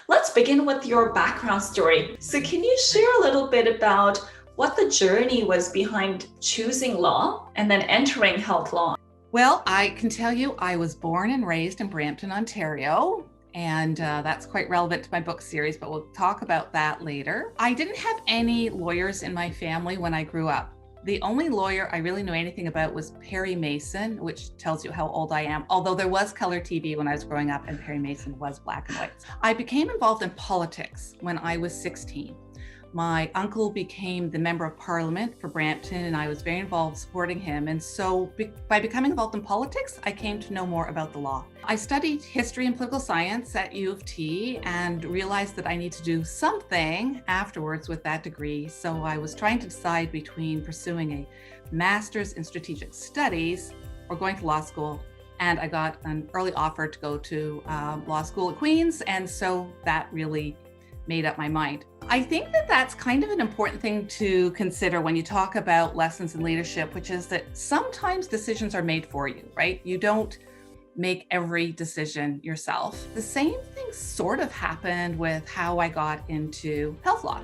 Let's begin with your background story. So can you share a little bit about what the journey was behind choosing law and then entering health law? Well, I can tell you I was born and raised in Brampton, Ontario, and that's quite relevant to my book series, but we'll talk about that later. I didn't have any lawyers in my family when I grew up. The only lawyer I really knew anything about was Perry Mason, which tells you how old I am, although there was color TV when I was growing up and Perry Mason was black and white. I became involved in politics when I was 16. My uncle became the member of parliament for Brampton, and I was very involved supporting him. And so by becoming involved in politics, I came to know more about the law. I studied history and political science at U of T and realized that I need to do something afterwards with that degree. So I was trying to decide between pursuing a master's in strategic studies or going to law school. And I got an early offer to go to law school at Queen's. And so that really made up my mind. I think that that's kind of an important thing to consider when you talk about lessons in leadership, which is that sometimes decisions are made for you, right? You don't make every decision yourself. The same thing sort of happened with how I got into health law.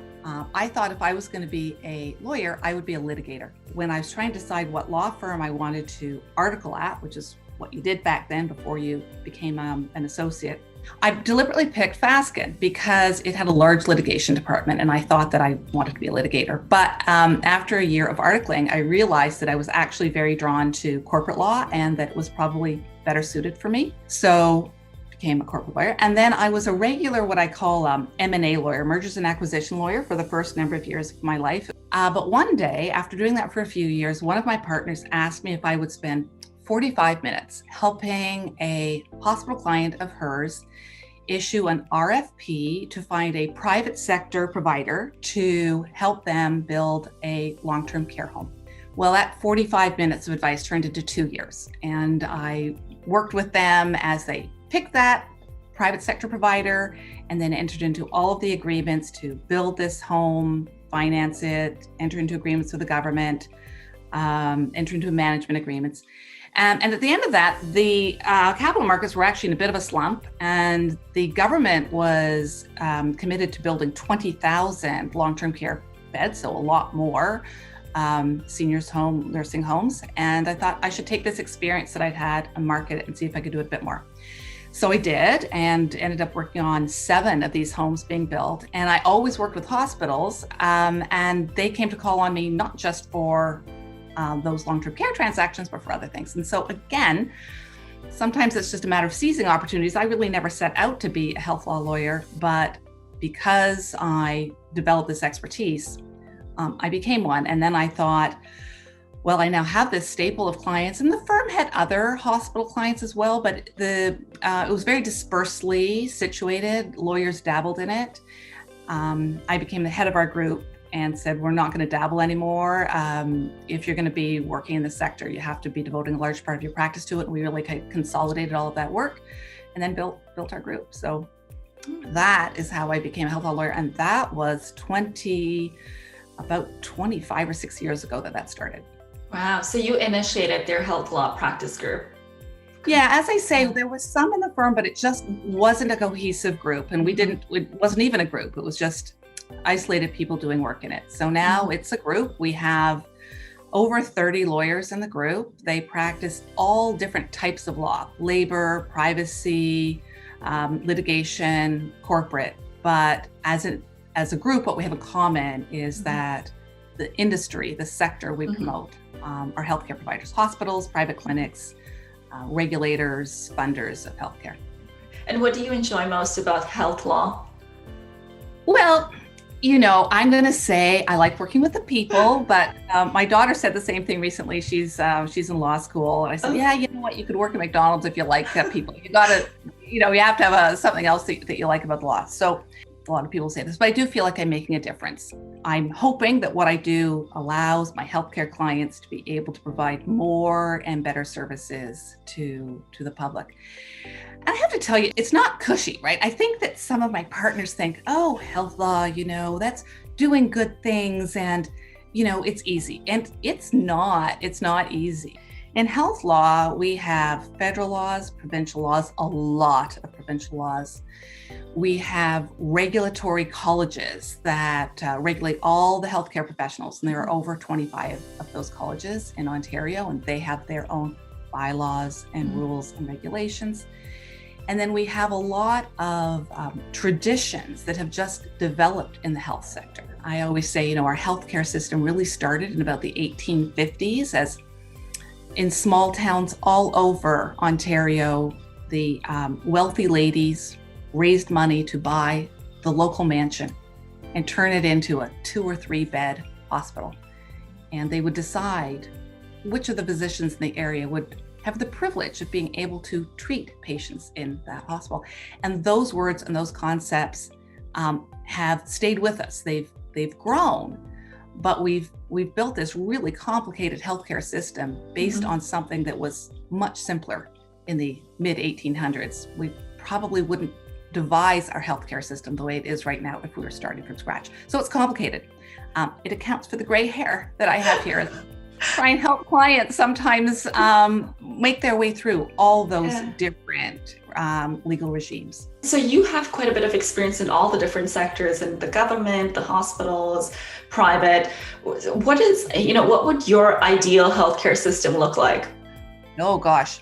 I thought if I was going to be a lawyer, I would be a litigator. When I was trying to decide what law firm I wanted to article at, which is what you did back then before you became an associate, I deliberately picked Fasken because it had a large litigation department, and I thought that I wanted to be a litigator. But after a year of articling, I realized that I was actually very drawn to corporate law and that it was probably better suited for me. So I became a corporate lawyer. And then I was a regular, what I call M&A lawyer, mergers and acquisition lawyer, for the first number of years of my life. But one day, after doing that for a few years, one of my partners asked me if I would spend 45 minutes helping a hospital client of hers issue an RFP to find a private sector provider to help them build a long-term care home. Well, that 45 minutes of advice turned into 2 years, and I worked with them as they picked that private sector provider and then entered into all of the agreements to build this home, finance it, enter into agreements with the government, enter into management agreements. And at the end of that, the capital markets were actually in a bit of a slump, and the government was committed to building 20,000 long-term care beds, so a lot more seniors home, nursing homes. And I thought I should take this experience that I'd had and market it and see if I could do it a bit more. So I did, and ended up working on 7 of these homes being built. And I always worked with hospitals, and they came to call on me not just for those long-term care transactions, but for other things. And so again, sometimes it's just a matter of seizing opportunities. I really never set out to be a health law lawyer, but because I developed this expertise, I became one. And then I thought, well, I now have this staple of clients, and the firm had other hospital clients as well, but it was very dispersely situated. Lawyers dabbled in it. I became the head of our group and said, we're not going to dabble anymore. If you're going to be working in the sector, you have to be devoting a large part of your practice to it. And we really kind of consolidated all of that work and then built our group. So that is how I became a health law lawyer. And that was about 25 or 6 years ago that started. Wow. So you initiated their health law practice group. Yeah, as I say, there was some in the firm, but it just wasn't a cohesive group. And it wasn't even a group. It was just isolated people doing work in it. So now it's a group. We have over 30 lawyers in the group. They practice all different types of law: labor, privacy, litigation, corporate. But as a group, what we have in common is that the industry, the sector we promote, are healthcare providers, hospitals, private clinics, regulators, funders of healthcare. And what do you enjoy most about health law? Well, I'm going to say I like working with the people, but my daughter said the same thing recently. She's in law school. And I said, yeah, you know what? You could work at McDonald's if you like people. You got to, you have to have something else that you like about the law. So a lot of people say this, but I do feel like I'm making a difference. I'm hoping that what I do allows my healthcare clients to be able to provide more and better services to the public. And I have to tell you, it's not cushy, right? I think that some of my partners think, oh, health law, that's doing good things and, it's easy. And it's not easy. In health law, we have federal laws, provincial laws, a lot of provincial laws. We have regulatory colleges that regulate all the healthcare professionals, and there are over 25 of those colleges in Ontario, and they have their own bylaws and rules and regulations. And then we have a lot of traditions that have just developed in the health sector. I always say, our healthcare system really started in about the 1850s as in small towns all over Ontario, the wealthy ladies raised money to buy the local mansion and turn it into a 2 or 3 bed hospital. And they would decide which of the physicians in the area would have the privilege of being able to treat patients in that hospital. And those words and those concepts have stayed with us. They've grown, but we've built this really complicated healthcare system based on something that was much simpler in the mid 1800s. We probably wouldn't devise our healthcare system the way it is right now if we were starting from scratch. So it's complicated. It accounts for the gray hair that I have here. Try and help clients sometimes make their way through all those different legal regimes. So you have quite a bit of experience in all the different sectors, in the government, the hospitals, private. What would your ideal healthcare system look like? Oh gosh.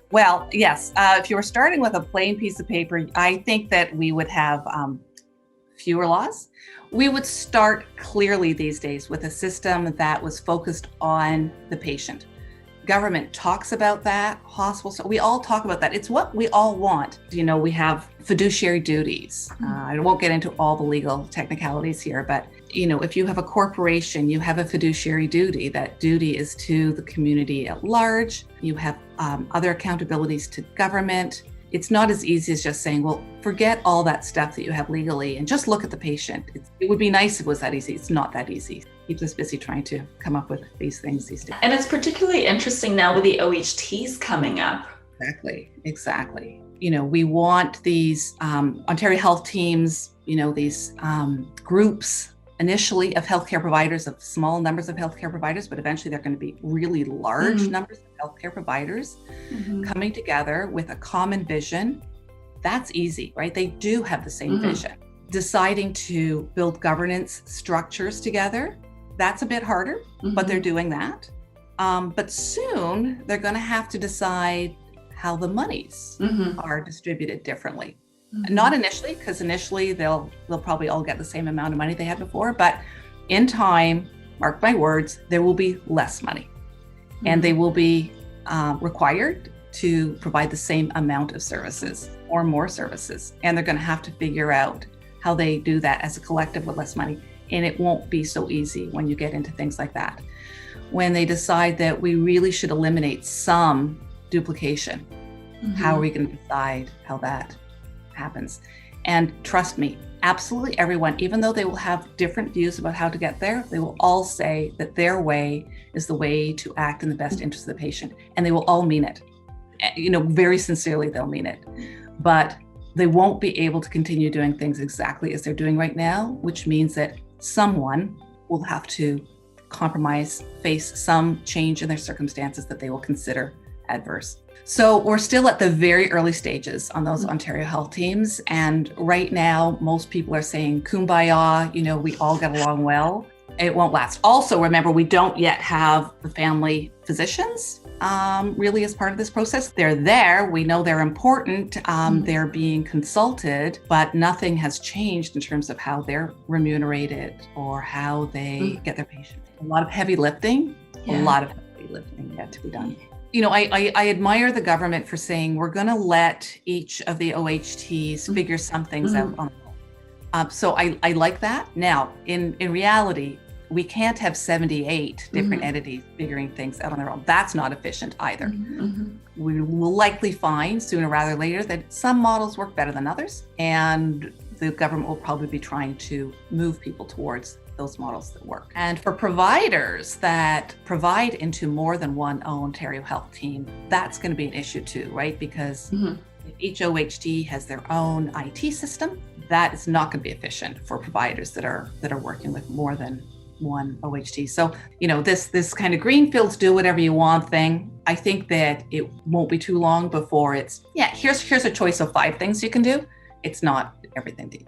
Well, yes. If you were starting with a plain piece of paper, I think that we would have fewer laws. We would start clearly these days with a system that was focused on the patient. Government talks about that, hospitals, we all talk about that. It's what we all want. We have fiduciary duties. I won't get into all the legal technicalities here, but if you have a corporation, you have a fiduciary duty. That duty is to the community at large. You have other accountabilities to government. It's not as easy as just saying, well, forget all that stuff that you have legally and just look at the patient. It would be nice if it was that easy. It's not that easy. Keeps us busy trying to come up with these things these days. And it's particularly interesting now with the OHTs coming up. Exactly. We want these Ontario health teams, these groups initially of healthcare providers, of small numbers of healthcare providers, but eventually they're going to be really large numbers of healthcare providers coming together with a common vision. That's easy, right? They do have the same vision. Deciding to build governance structures together, that's a bit harder, but they're doing that. But soon they're going to have to decide how the monies are distributed differently. Not initially, because initially they'll probably all get the same amount of money they had before, but in time, mark my words, there will be less money and they will be required to provide the same amount of services or more services. And they're going to have to figure out how they do that as a collective with less money. And it won't be so easy when you get into things like that. When they decide that we really should eliminate some duplication, how are we going to decide how that happens? And trust me, absolutely everyone, even though they will have different views about how to get there, they will all say that their way is the way to act in the best interest of the patient. And they will all mean it. Very sincerely, they'll mean it. But they won't be able to continue doing things exactly as they're doing right now, which means that someone will have to compromise, face some change in their circumstances that they will consider adverse. So we're still at the very early stages on those Ontario health teams. And right now, most people are saying, kumbaya, we all get along well. It won't last. Also, remember, we don't yet have the family physicians really as part of this process. They're there. We know they're important. They're being consulted, but nothing has changed in terms of how they're remunerated or how they get their patients. A lot of heavy lifting, a lot of heavy lifting yet to be done. I admire the government for saying we're going to let each of the OHTs figure some things out on their own. So I like that. Now, in reality, we can't have 78 different entities figuring things out on their own. That's not efficient either. We will likely find sooner rather than later that some models work better than others, and the government will probably be trying to move people towards those models that work. And for providers that provide into more than one Ontario health team, that's going to be an issue too, right? Because if each OHT has their own IT system, that is not going to be efficient for providers that are working with more than one OHT. So, this kind of greenfields do whatever you want thing, I think that it won't be too long before it's, here's a choice of 5 things you can do. It's not everything to you.